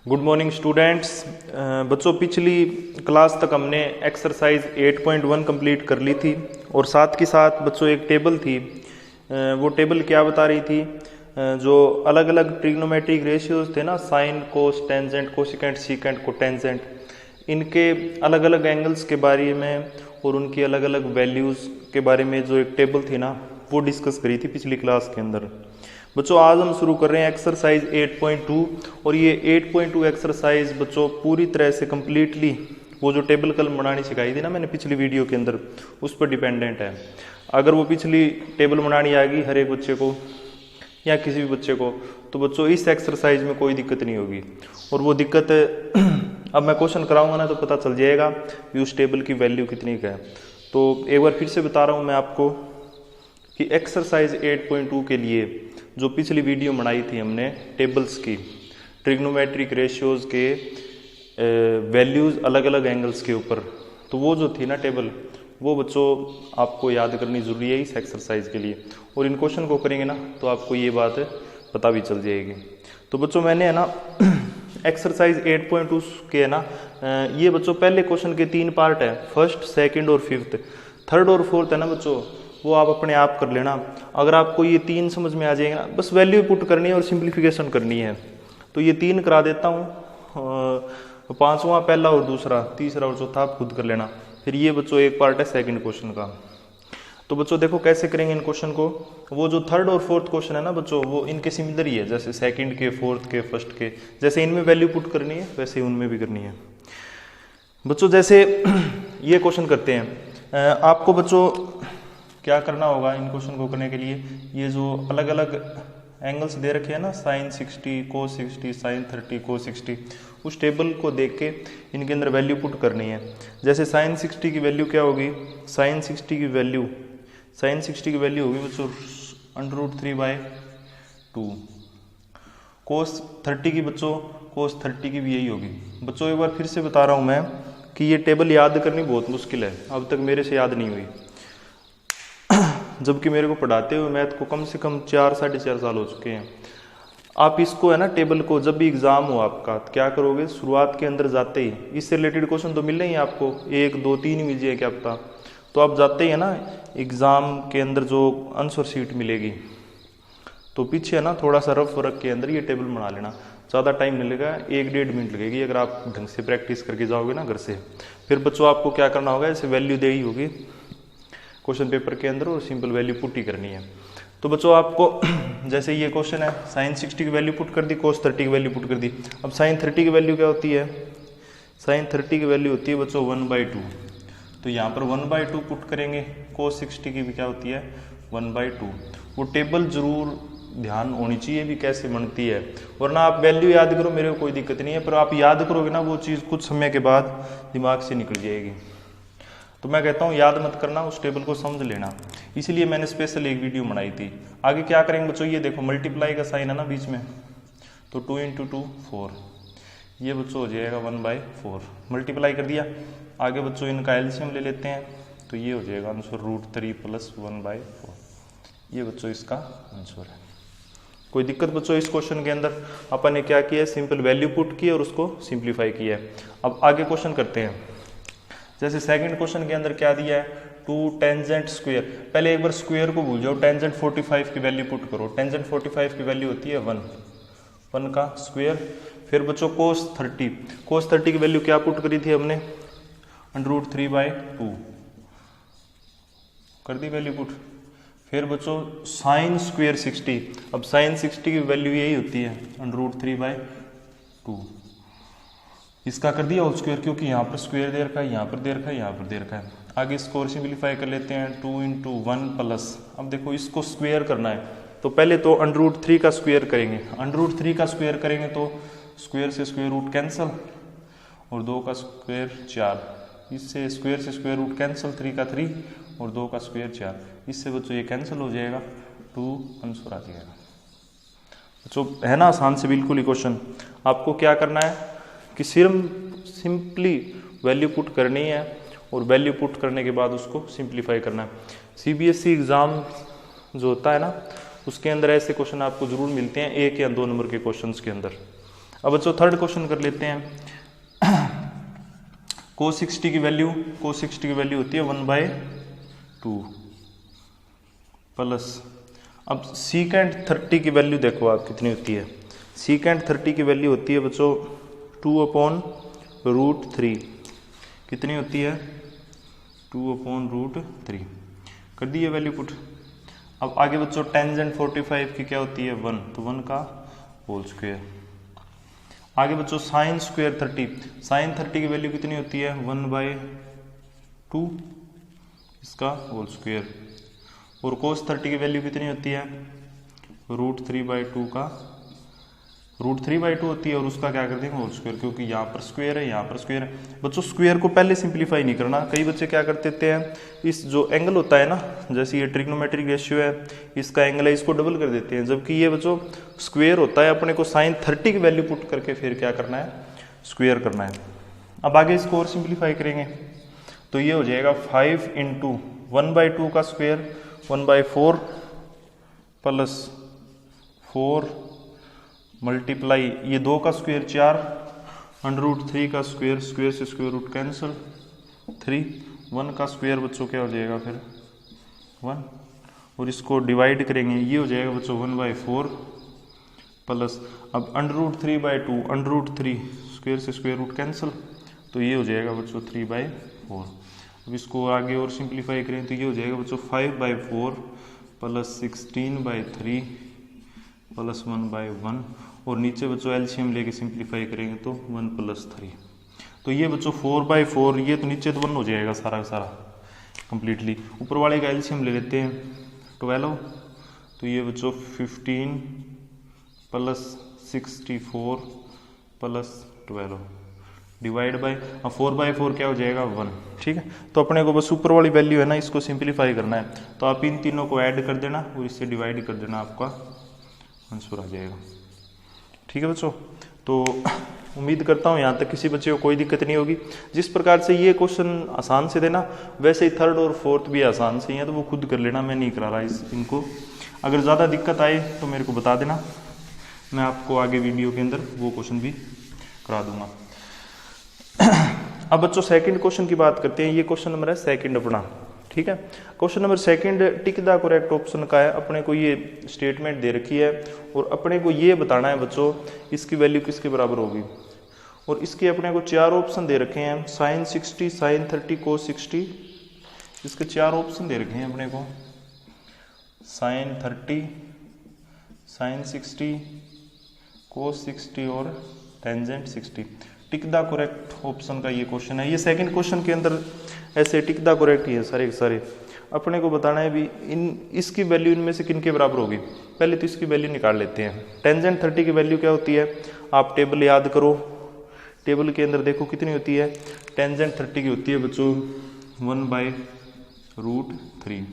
Good morning students. बच्चों पिछली class तक हमने एक्सरसाइज 8.1 कंप्लीट कर ली थी और साथ के साथ बच्चों एक टेबल थी। वो टेबल क्या बता रही थी, जो अलग अलग ट्रिग्नोमेट्रिक रेशियोज थे ना, साइन, कोस, टेंजेंट, कोसिकेंट, सीकेंट, कोटेंजेंट, इनके अलग अलग एंगल्स के बारे में और उनकी अलग अलग वैल्यूज़ के बारे में जो एक टेबल थी ना, वो डिस्कस करी थी पिछली क्लास के अंदर। बच्चों आज हम शुरू कर रहे हैं एक्सरसाइज 8.2 और ये 8.2 एक्सरसाइज बच्चों पूरी तरह से कम्प्लीटली वो जो टेबल कल बनानी सिखाई थी ना मैंने पिछली वीडियो के अंदर, उस पर डिपेंडेंट है। अगर वो पिछली टेबल बनानी आ गई हर एक बच्चे को या किसी भी बच्चे को, तो बच्चों इस एक्सरसाइज में कोई दिक्कत नहीं होगी। और वो दिक्कत अब मैं क्वेश्चन कराऊंगा ना तो पता चल जाएगा कि उस टेबल की वैल्यू कितनी का है। तो एक बार फिर से बता रहा हूँ मैं आपको कि एक्सरसाइज 8.2 के लिए जो पिछली वीडियो बनाई थी हमने टेबल्स की, ट्रिग्नोमेट्रिक रेशियोज के वैल्यूज़ अलग अलग एंगल्स के ऊपर, तो वो जो थी ना टेबल, वो बच्चों आपको याद करनी ज़रूरी है इस एक्सरसाइज के लिए। और इन क्वेश्चन को करेंगे ना तो आपको ये बात पता भी चल जाएगी। तो बच्चों मैंने है ना एक्सरसाइज 8.2 के है ना, ये बच्चों पहले क्वेश्चन के 3 पार्ट है, फर्स्ट, सेकंड और फिफ्थ। थर्ड और फोर्थ है ना बच्चों, वो आप अपने आप कर लेना। अगर आपको ये 3 समझ में आ जाएगा ना, बस वैल्यू पुट करनी है और सिंप्लीफिकेशन करनी है। तो ये 3 करा देता हूँ, 5वां पहला और दूसरा, तीसरा और चौथा आप खुद कर लेना। फिर ये बच्चों एक पार्ट है सेकंड क्वेश्चन का। तो बच्चों देखो कैसे करेंगे इन क्वेश्चन को। वो जो थर्ड और फोर्थ क्वेश्चन है ना बच्चों, वो इनके सिमिलर ही है, जैसे सेकंड के, फोर्थ के, फर्स्ट के, जैसे इनमें वैल्यू पुट करनी है वैसे उनमें भी करनी है। बच्चों जैसे ये क्वेश्चन करते हैं, आपको बच्चों क्या करना होगा इन क्वेश्चन को करने के लिए, ये जो अलग अलग एंगल्स दे रखे हैं ना, साइन 60, कोस 60, साइन 30, कोस 60, उस टेबल को देख के इनके अंदर वैल्यू पुट करनी है। जैसे साइन 60 की वैल्यू क्या होगी, साइन 60 की वैल्यू होगी बच्चों √3/2। कोस 30 की बच्चों, कोस 30 की भी यही होगी। बच्चों एक बार फिर से बता रहा हूँ मैं कि ये टेबल याद करनी बहुत मुश्किल है, अब तक मेरे से याद नहीं हुई, जबकि मेरे को पढ़ाते हुए मैथ को कम से कम 4-4.5 साल हो चुके हैं। आप इसको है ना टेबल को जब भी एग्जाम हो आपका, क्या करोगे, शुरुआत के अंदर जाते ही इससे रिलेटेड क्वेश्चन तो मिल रहे हैं आपको, 1, 2, 3 ही मिल जाए क्या पता। तो आप जाते ही है ना एग्जाम के अंदर जो आंसर शीट मिलेगी, तो पीछे है ना थोड़ा सा रफ वर्क के अंदर ये टेबल बना लेना। ज़्यादा टाइम नहीं लगेगा, 1-1.5 मिनट लगेगी अगर आप ढंग से प्रैक्टिस करके जाओगे ना घर से। फिर बच्चों आपको क्या करना होगा, ऐसे वैल्यू दे ही होगी क्वेश्चन पेपर के अंदर और सिंपल वैल्यू पुट ही करनी है। तो बच्चों आपको जैसे ये क्वेश्चन है, साइन 60 की वैल्यू पुट कर दी, कोस 30 की वैल्यू पुट कर दी। अब साइन 30 की वैल्यू क्या होती है, साइन 30 की वैल्यू होती है बच्चों 1/2। तो यहाँ पर 1/2 पुट करेंगे। कोस 60 की भी क्या होती है 1/2। वो टेबल जरूर ध्यान होनी चाहिए भी कैसे बनती है, वरना आप वैल्यू याद करो, मेरे को कोई दिक्कत नहीं है, पर आप याद करोगे ना वो चीज़ कुछ समय के बाद दिमाग से निकल जाएगी। तो मैं कहता हूँ याद मत करना, उस टेबल को समझ लेना, इसीलिए मैंने स्पेशल एक वीडियो बनाई थी। आगे क्या करेंगे बच्चों, ये देखो मल्टीप्लाई का साइन है ना बीच में, तो 2 × 2 4, ये बच्चों हो जाएगा 1/4। मल्टीप्लाई कर दिया। आगे बच्चों इनका एलसीएम ले लेते हैं, तो ये हो जाएगा आंसर √3 + 1/4। ये बच्चों इसका आंसर है। कोई दिक्कत बच्चों इस क्वेश्चन के अंदर? अपन ने क्या किया है, सिंपल वैल्यू पुट की और उसको सिंप्लीफाई किया है। अब आगे क्वेश्चन करते हैं। जैसे सेकंड क्वेश्चन के अंदर क्या दिया है, 2 टेंजेंट स्क्वायर। पहले एक बार स्क्वायर को भूल जाओ, टेंजेंट 45 की वैल्यू पुट करो। टेंजेंट 45 की वैल्यू होती है 1 का स्क्वायर। फिर बच्चों कोस 30 की वैल्यू क्या पुट करी थी हमने, √3/2 कर दी वैल्यू पुट। फिर बच्चों साइन स्क्वायर 60, अब साइन 60 की वैल्यू यही होती है √3/2। इसका कर दिया होल स्क्वायर, क्योंकि यहाँ पर स्क्वायर दे रखा है, यहाँ पर दे रखा है, यहाँ पर दे रखा है। आगे इसको और सिंप्लीफाई कर लेते हैं, 2 × 1 प्लस, अब देखो इसको स्क्वायर करना है, तो पहले तो √3 का स्क्वायर करेंगे। √3 का स्क्वायर करेंगे तो स्क्वायर से स्क्वायर रूट कैंसिल, और 2 का स्क्वायर 4, इससे स्क्वायर से स्क्वायर रूट कैंसिल, 3 का 3 और 2 का स्क्वायर 4, इससे बच्चों ये कैंसिल हो जाएगा, 2 आंसर आ जाएगा। बच्चों है ना आसान से बिल्कुल ही क्वेश्चन। आपको क्या करना है कि सिंपली वैल्यू पुट करनी है और वैल्यू पुट करने के बाद उसको सिंप्लीफाई करना है। सीबीएसई एग्ज़ाम जो होता है ना, उसके अंदर ऐसे क्वेश्चन आपको जरूर मिलते हैं, 1 या 2 नंबर के क्वेश्चंस के अंदर। अब बच्चों थर्ड क्वेश्चन कर लेते हैं। cos 60 की वैल्यू होती है 1/2 प्लस, अब सीकेंट 30 की वैल्यू देखो आप कितनी होती है। सीकेंट 30 की वैल्यू होती है बच्चों 2/√3। कितनी होती है? 2/√3। कर दी है वैल्यू पुट। अब आगे बच्चों टेंजेंट 45 की क्या होती है 1, तो 1 का होल स्क्वायर। आगे बच्चों साइन स्क्वायर 30 की वैल्यू कितनी होती है 1/2 इसका होल स्क्वायर। और cos 30 की वैल्यू कितनी होती है √3/2 का √3/2 होती है, और उसका क्या कर देंगे होल स्क्वायर, क्योंकि यहाँ पर स्क्वायर है यहाँ पर स्क्वायर है। बच्चों स्क्वायर को पहले सिंप्लीफाई नहीं करना। कई बच्चे क्या कर देते हैं, इस जो एंगल होता है ना, जैसे ये ट्रिग्नोमेट्रिक रेशियो है, इसका एंगल है, इसको डबल कर देते हैं, जबकि ये बच्चों स्क्वायर होता है। अपने को साइन 30 की वैल्यू पुट करके फिर क्या करना है, स्क्वायर करना है। अब आगे इसको और सिंप्लीफाई करेंगे तो ये हो जाएगा 5 × 1/2 का स्क्वायर 1/4 प्लस 4 मल्टीप्लाई ये 2 का स्क्वायर 4 √3 का स्क्वायर, स्क्वायर से स्क्वायर रूट कैंसिल 3 1 का स्क्वायर बच्चों क्या हो जाएगा फिर 1, और इसको डिवाइड करेंगे ये हो जाएगा बच्चों 1/4 प्लस, अब √3/2 √3 स्क्वायर से स्क्वायर रूट कैंसिल, तो ये हो जाएगा बच्चों 3/4। अब इसको आगे और सिंप्लीफाई करें तो ये हो जाएगा बच्चों 5/4 प्लस 16/3 प्लस 1/1, और नीचे बच्चों एलसीएम लेके सिंप्लीफाई करेंगे तो 1 + 3, तो ये बच्चों 4/4, ये तो नीचे तो 1 हो जाएगा सारा का सारा कंप्लीटली। ऊपर वाले का एलसीएम ले लेते हैं 12, तो ये बच्चों 15 प्लस 64 प्लस 12 डिवाइड बाय 4/4 क्या हो जाएगा 1। ठीक है, तो अपने को बस ऊपर वाली वैल्यू है ना, इसको सिंप्लीफाई करना है, तो आप इन तीनों को ऐड कर देना और इससे डिवाइड कर देना, आपका आंसर आ जाएगा। ठीक है बच्चों, तो उम्मीद करता हूँ यहाँ तक किसी बच्चे को कोई दिक्कत नहीं होगी। जिस प्रकार से ये क्वेश्चन आसान से देना, वैसे ही थर्ड और फोर्थ भी आसान से ही है, तो वो खुद कर लेना, मैं नहीं करा रहा इनको। अगर ज़्यादा दिक्कत आए तो मेरे को बता देना, मैं आपको आगे वीडियो के अंदर वो क्वेश्चन भी करा दूंगा। अब बच्चों सेकंड क्वेश्चन की बात करते हैं। ये क्वेश्चन नंबर है सेकंड अपना। ठीक है, question number second tick the correct option का है। अपने को ये स्टेटमेंट दे रखी है और अपने को ये बताना है बच्चों इसकी वैल्यू किसके बराबर होगी, और इसके अपने को 4 ऑप्शन दे रखे हैं, साइन 60, साइन 30, cos 60। इसके 4 ऑप्शन दे रखे हैं अपने को, साइन 30, साइन 60, cos 60 और tangent 60। Tick the correct option का ये क्वेश्चन है। ये सेकंड क्वेश्चन के अंदर ऐसे टिक द करेक्ट ही है सारे के सारे। अपने को बताना है भी इसकी वैल्यू इनमें से किन के बराबर होगी। पहले तो इसकी वैल्यू निकाल लेते हैं। टेंजेंट 30 की वैल्यू क्या होती है, आप टेबल याद करो, टेबल के अंदर देखो कितनी होती है, टेंजेंट 30 की होती है बच्चों 1/√3।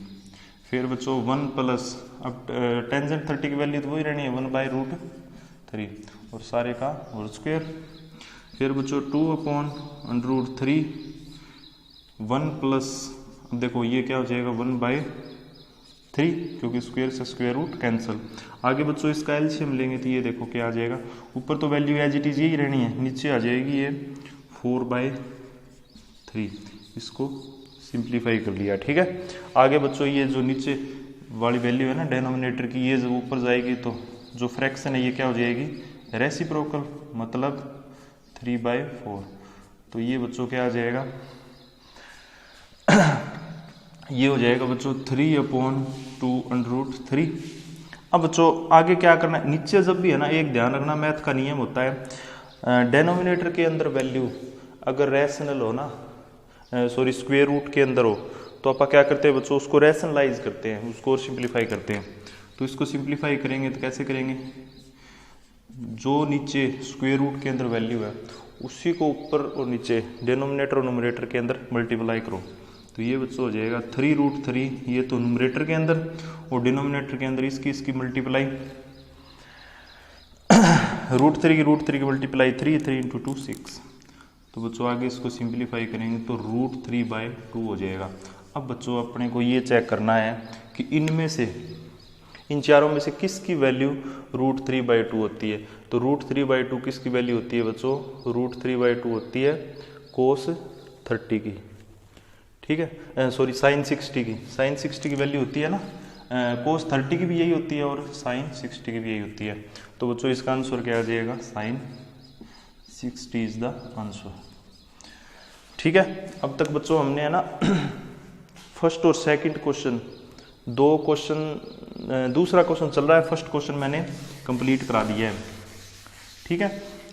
फिर बच्चों 1 प्लस, अब टेंजेंट 30 की वैल्यू तो वही रहनी है 1/√3 और सारे का होल स्क्वायर। फिर बच्चों 2/√3 1 प्लस, अब देखो ये क्या हो जाएगा 1/3, क्योंकि स्क्वायर से स्क्वायर रूट कैंसिल। आगे बच्चों इसका एलसीएम लेंगे तो ये देखो क्या आ जाएगा, ऊपर तो वैल्यू एज इट इज यही रहनी है, नीचे आ जाएगी ये 4/3। इसको सिंप्लीफाई कर लिया। ठीक है, आगे बच्चों ये जो नीचे वाली वैल्यू है ना डेनोमिनेटर की, ये जब ऊपर जाएगी तो जो फ्रैक्शन है ये क्या हो जाएगी रेसिप्रोकल, मतलब 3/4। तो ये बच्चों क्या आ जाएगा ये हो जाएगा बच्चों 3/2√3। अब बच्चों आगे क्या करना है, नीचे जब भी है ना, एक ध्यान रखना, मैथ का नियम होता है, डेनोमिनेटर के अंदर वैल्यू अगर रैशनल हो ना, सॉरी स्क्वायर रूट के अंदर हो, तो आप क्या करते हैं बच्चों, उसको रैशनलाइज करते हैं, उसको और सिंप्लीफाई करते हैं। तो इसको सिंप्लीफाई करेंगे तो कैसे करेंगे, जो नीचे स्क्वायर रूट के अंदर वैल्यू है उसी को ऊपर और नीचे डिनोमिनेटर और न्यूमरेटर के अंदर मल्टीप्लाई करो, तो ये बच्चों हो जाएगा 3√3, ये तो न्यूमरेटर के अंदर, और डिनोमिनेटर के अंदर इसकी मल्टीप्लाई √3 की मल्टीप्लाई 3 × 2 6। तो बच्चों आगे इसको सिंप्लीफाई करेंगे तो √3/2 हो जाएगा। अब बच्चों अपने को ये चेक करना है कि इनमें इन चारों में से किसकी वैल्यू √3/2 होती है? तो √3/2 किसकी वैल्यू होती है बच्चों? √3/2 होती है cos 30 की, ठीक है, सॉरी sin 60 की। sin 60 की वैल्यू होती है ना, cos 30 की भी यही होती है और sin 60 की भी यही होती है। तो बच्चों इसका आंसर क्या आ जाएगा? sin 60 is the answer. ठीक है, अब तक बच्चों हमने है ना फर्स्ट और सेकंड क्वेश्चन, दो क्वेश्चन, दूसरा क्वेश्चन चल रहा है, फर्स्ट क्वेश्चन मैंने कंप्लीट करा दिया है। ठीक है,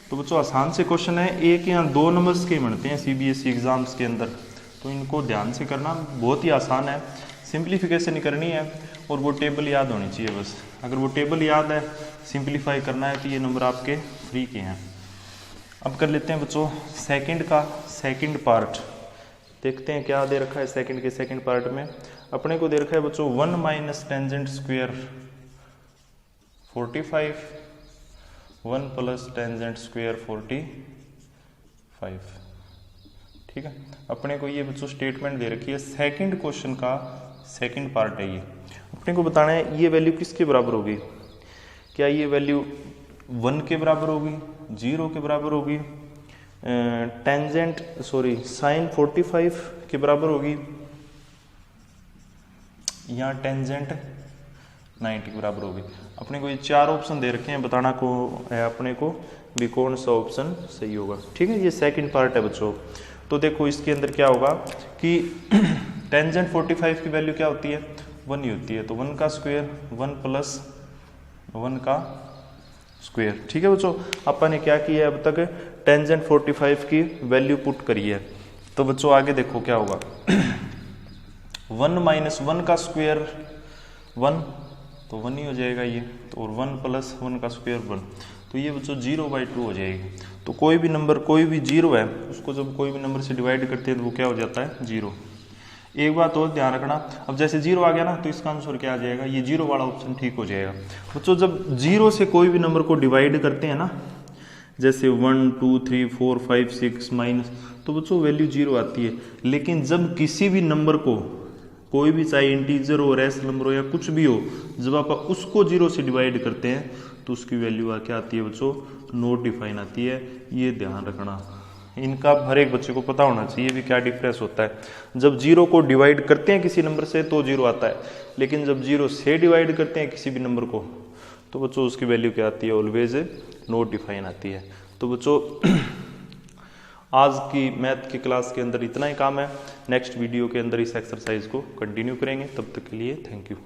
तो बच्चों आसान से क्वेश्चन है, एक या दो नंबर्स के बनते हैं सीबीएसई एग्जाम्स के अंदर, तो इनको ध्यान से करना, बहुत ही आसान है, सिंप्लीफिकेशन ही करनी है और वो टेबल याद होनी चाहिए बस। अगर वो टेबल याद है, सिंप्लीफाई करना है, तो ये नंबर आपके फ्री के हैं। अब कर लेते हैं बच्चों सेकंड का सेकंड पार्ट, देखते हैं क्या दे रखा है सेकंड के सेकंड पार्ट में। अपने को दे रखा है बच्चों 1 minus tangent square 45, 1 plus tangent square 45। ठीक है, अपने को ये बच्चों स्टेटमेंट दे रखी है, सेकंड क्वेश्चन का सेकंड पार्ट है ये। अपने को बताना है ये वैल्यू किसके बराबर होगी? क्या ये वैल्यू 1 के बराबर होगी, 0 के बराबर होगी, टेंजेंट सॉरी साइन 45 के बराबर होगी, या टेंजेंट 90 के बराबर होगी? अपने को ये चार ऑप्शन दे रखे हैं, बताना को है अपने को भी कौन सा ऑप्शन सही होगा। ठीक है, ये सेकंड पार्ट है बच्चों। तो देखो इसके अंदर क्या होगा कि टेंजेंट 45 की वैल्यू क्या होती है? 1 ही होती है, तो 1 का स्क्वायर 1 प्लस 1 का स्क्वायर। ठीक है बच्चों, अपन ने क्या किया है अब तक? टेंजेंट 45 की वैल्यू पुट करी है। तो बच्चों आगे देखो क्या होगा, 1 माइनस 1 का स्क्वायर 1, तो 1 ही हो जाएगा ये, तो और 1 प्लस 1 का स्क्वायर 1, तो ये बच्चों 0/2 हो जाएगी। तो कोई भी नंबर, कोई भी 0 है, उसको जब कोई भी नंबर से डिवाइड करते हैं तो वो क्या हो जाता है? 0। एक बात और ध्यान रखना, अब जैसे 0 आ गया ना, तो इसका आंसर क्या आ जाएगा? ये 0 वाला ऑप्शन ठीक हो जाएगा। बच्चों जब 0 से कोई भी नंबर को डिवाइड करते हैं ना, जैसे 1 2 3 4 5 6 माइनस, तो बच्चों वैल्यू 0 आती है। लेकिन जब किसी भी नंबर को, कोई भी चाहे इंटीजर हो, रेशनल नंबर हो या कुछ भी हो, जब आप उसको 0 से डिवाइड करते हैं तो उसकी वैल्यू क्या आती है बच्चों? नॉट डिफाइन आती है। ये ध्यान रखना, इनका हर एक बच्चे को पता होना चाहिए भी क्या डिफरेंस होता है। जब 0 को डिवाइड करते हैं किसी नंबर से तो 0 आता है, लेकिन जब 0 से डिवाइड करते हैं किसी भी नंबर को तो बच्चों उसकी वैल्यू क्या आती है? ऑलवेज नॉट डिफाइन आती है। तो बच्चों आज की मैथ की क्लास के अंदर इतना ही काम है, नेक्स्ट वीडियो के अंदर इस एक्सरसाइज को कंटिन्यू करेंगे। तब तक के लिए थैंक यू।